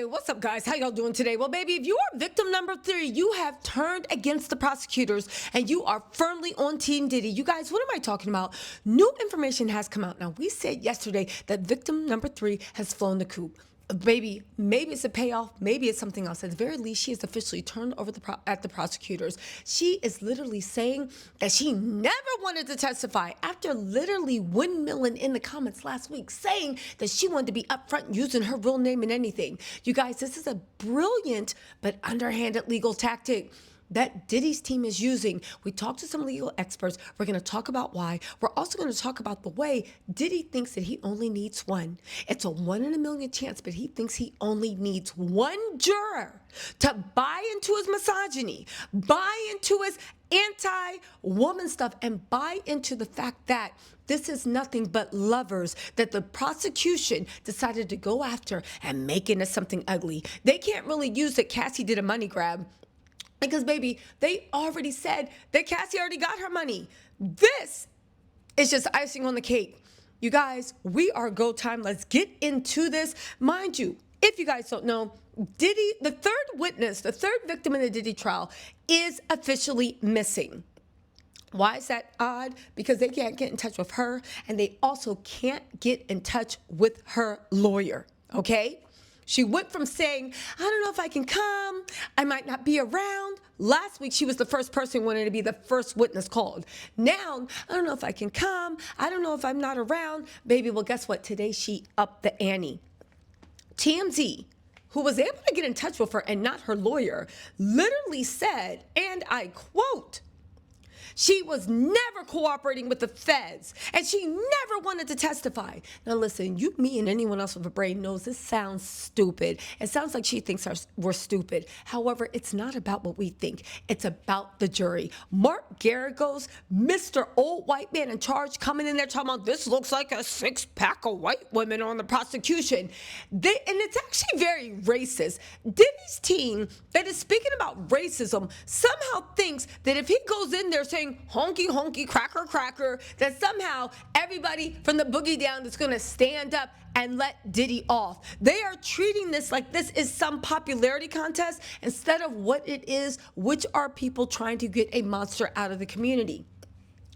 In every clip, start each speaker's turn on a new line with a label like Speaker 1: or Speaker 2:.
Speaker 1: what's up, guys? How y'all doing today? Well, baby, if you are victim number 3, you have turned against the prosecutors and you are firmly on Team Diddy. You guys, what am I talking about? New information has come out. Now, we said yesterday that victim number 3 has flown the coop. Baby, maybe it's a payoff, maybe it's something else. At the very least, she has officially turned over at the prosecutors. She is literally saying that she never wanted to testify after literally windmilling in the comments last week, saying that she wanted to be upfront using her real name and anything. You guys, this is a brilliant but underhanded legal tactic that Diddy's team is using. We talked to some legal experts. We're going to talk about why. We're also going to talk about the way Diddy thinks that he only needs one. It's a 1 in a million chance, but he thinks he only needs one juror to buy into his misogyny, buy into his anti-woman stuff, and buy into the fact that this is nothing but lovers that the prosecution decided to go after and make it into something ugly. They can't really use that Cassie did a money grab, because, baby, they already said that Cassie already got her money. This is just icing on the cake. You guys, we are go time. Let's get into this. Mind you, if you guys don't know, Diddy, the third witness, the third victim in the Diddy trial, is officially missing. Why is that odd? Because they can't get in touch with her, and they also can't get in touch with her lawyer, okay? She went from saying, I don't know if I can come, I might not be around. Last week, she was the first person who wanted to be the first witness called. Now, I don't know if I can come, I don't know if I'm not around. Baby, well, guess what? Today, she upped the ante. TMZ, who was able to get in touch with her and not her lawyer, literally said, and I quote, she was never cooperating with the feds, and she never wanted to testify. Now, listen, you, me, and anyone else with a brain knows this sounds stupid. It sounds like she thinks we're stupid. However, it's not about what we think. It's about the jury. Mark Garagos, Mr. Old White Man in charge, coming in there talking about this looks like a 6-pack of white women on the prosecution. And it's actually very racist. Diddy's team that is speaking about racism somehow thinks that if he goes in there saying, honky, honky, cracker, cracker, that somehow everybody from the boogie down is going to stand up and let Diddy off. They are treating this like this is some popularity contest instead of what it is, which are people trying to get a monster out of the community.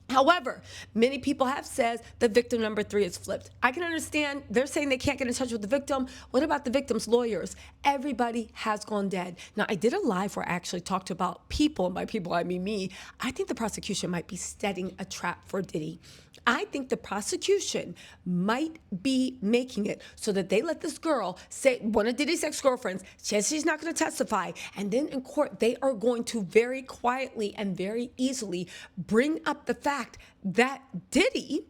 Speaker 1: However, many people have said that victim number 3 is flipped. I can understand they're saying they can't get in touch with the victim. What about the victim's lawyers? Everybody has gone dead. Now, I did a live where I actually talked about people, and by people I mean me. I think the prosecution might be setting a trap for Diddy. I think the prosecution might be making it so that they let this girl say, one of Diddy's ex-girlfriends, says she's not going to testify. And then in court, they are going to very quietly and very easily bring up the fact that Diddy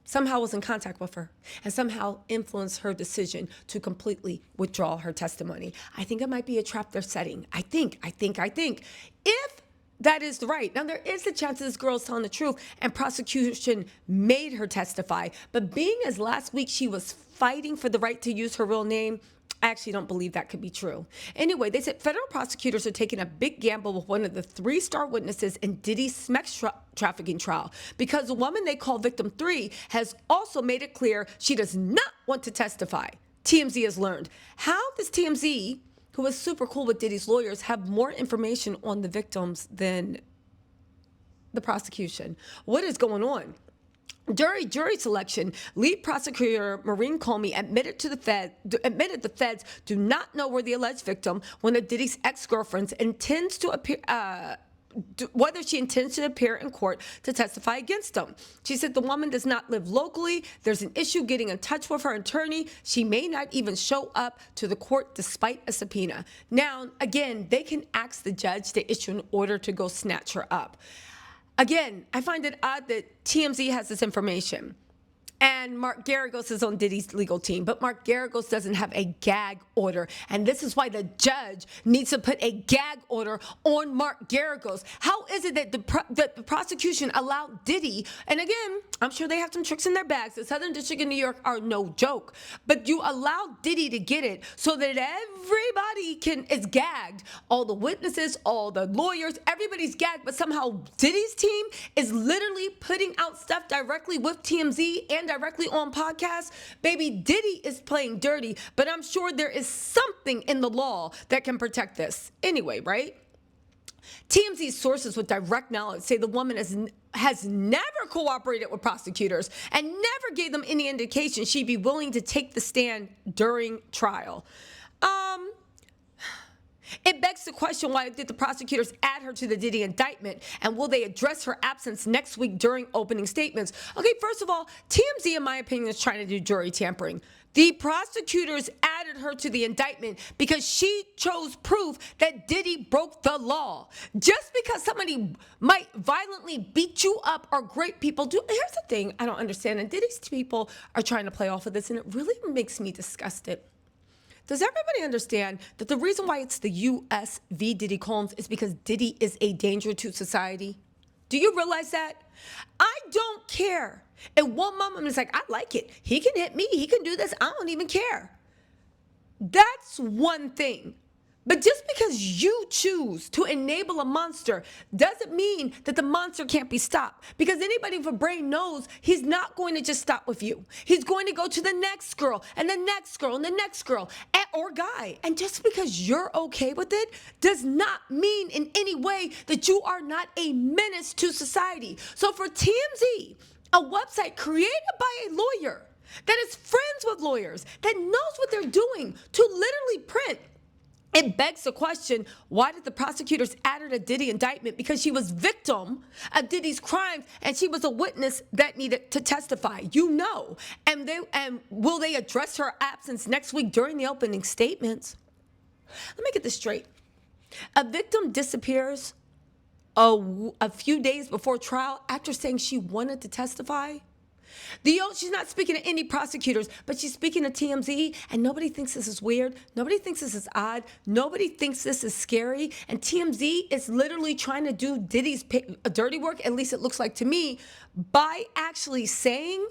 Speaker 1: somehow was in contact with her and somehow influenced her decision to completely withdraw her testimony. I think it might be a trap they're setting. I think. If that is right. Now, there is a chance that this girl is telling the truth and prosecution made her testify. But being as last week she was fighting for the right to use her real name, I actually don't believe that could be true. Anyway, they said federal prosecutors are taking a big gamble with one of the 3-star witnesses in Diddy's sex trafficking trial because the woman they call victim 3 has also made it clear she does not want to testify. TMZ has learned. How does TMZ, who was super cool with Diddy's lawyers, have more information on the victims than the prosecution? What is going on? During jury selection, lead prosecutor Maureen Comey admitted the feds do not know where the alleged victim, one of Diddy's ex-girlfriends, intends to appear. Whether she intends to appear in court to testify against him. She said the woman does not live locally. There's an issue getting in touch with her attorney. She may not even show up to the court despite a subpoena. Now, again, they can ask the judge to issue an order to go snatch her up. Again, I find it odd that TMZ has this information. And Mark Garagos is on Diddy's legal team, but Mark Garagos doesn't have a gag order. And this is why the judge needs to put a gag order on Mark Garagos. How is it that the prosecution allowed Diddy, and again, I'm sure they have some tricks in their bags. The Southern District of New York are no joke, but you allow Diddy to get it so that everybody is gagged. All the witnesses, all the lawyers, everybody's gagged, but somehow Diddy's team is literally putting out stuff directly with TMZ and directly on podcasts, baby, Diddy is playing dirty, but I'm sure there is something in the law that can protect this. Anyway, right? TMZ sources with direct knowledge say the woman has never cooperated with prosecutors and never gave them any indication she'd be willing to take the stand during trial. It begs the question, why did the prosecutors add her to the Diddy indictment, and will they address her absence next week during opening statements? Okay, first of all, TMZ, in my opinion, is trying to do jury tampering. The prosecutors added her to the indictment because she chose proof that Diddy broke the law. Just because somebody might violently beat you up or great people do. Here's the thing I don't understand, and Diddy's people are trying to play off of this, and it really makes me disgusted. Does everybody understand that the reason why it's the U.S. v. Diddy Combs is because Diddy is a danger to society? Do you realize that? I don't care. And one moment is like, I like it. He can hit me. He can do this. I don't even care. That's one thing. But just because you choose to enable a monster doesn't mean that the monster can't be stopped. Because anybody with a brain knows he's not going to just stop with you. He's going to go to the next girl and the next girl and the next girl or guy. And just because you're okay with it does not mean in any way that you are not a menace to society. So for TMZ, a website created by a lawyer that is friends with lawyers, that knows what they're doing, to literally print, it begs the question, why did the prosecutors add her to Diddy indictment? Because she was victim of Diddy's crimes and she was a witness that needed to testify. You know. And will they address her absence next week during the opening statements? Let me get this straight. A victim disappears a few days before trial after saying she wanted to testify. She's not speaking to any prosecutors, but she's speaking to TMZ, and nobody thinks this is weird. Nobody thinks this is odd. Nobody thinks this is scary. And TMZ is literally trying to do Diddy's dirty work, at least it looks like to me, by actually saying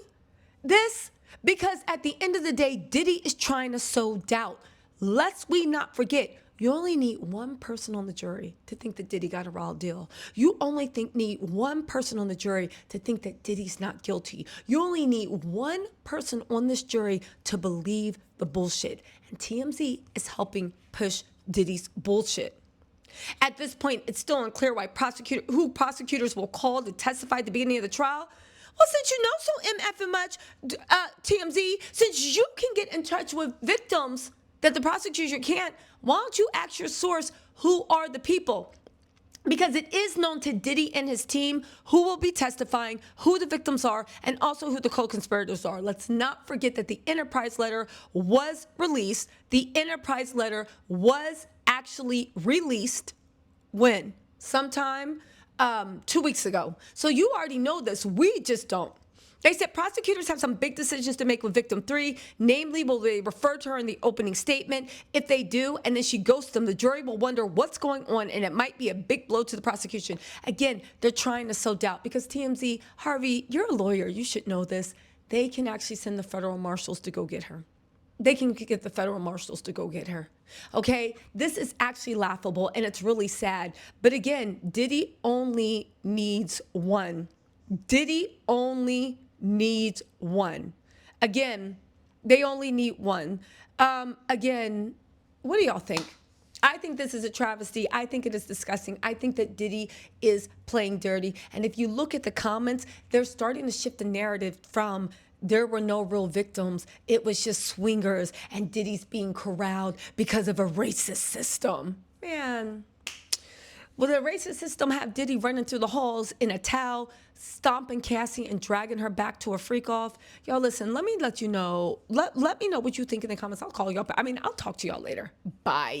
Speaker 1: this, because at the end of the day, Diddy is trying to sow doubt. Lest we not forget, you only need one person on the jury to think that Diddy got a raw deal. You only need one person on the jury to think that Diddy's not guilty. You only need one person on this jury to believe the bullshit. And TMZ is helping push Diddy's bullshit. At this point, it's still unclear who prosecutors will call to testify at the beginning of the trial. Well, since you know so MFing much, TMZ, since you can get in touch with victims that the prosecution can't, why don't you ask your source who are the people? Because it is known to Diddy and his team who will be testifying, who the victims are, and also who the co-conspirators are. Let's not forget that the Enterprise letter was released. The Enterprise letter was actually released when? Sometime 2 weeks ago. So you already know this. We just don't. They said prosecutors have some big decisions to make with victim 3. Namely, will they refer to her in the opening statement? If they do, and then she ghosts them, the jury will wonder what's going on, and it might be a big blow to the prosecution. Again, they're trying to sow doubt because TMZ, Harvey, you're a lawyer. You should know this. They can actually send the federal marshals to go get her. They can get the federal marshals to go get her. Okay? This is actually laughable, and it's really sad. But again, Diddy only needs one. Diddy only needs one. Again, they only need one. Again, what do y'all think? I think this is a travesty. I think it is disgusting. I think that Diddy is playing dirty. And if you look at the comments, they're starting to shift the narrative from there were no real victims. It was just swingers and Diddy's being corralled because of a racist system. Man. Will the racist system have Diddy running through the halls in a towel, stomping Cassie and dragging her back to a freak off? Y'all listen, let me let you know. Let me know what you think in the comments. I'll call y'all. I'll talk to y'all later. Bye.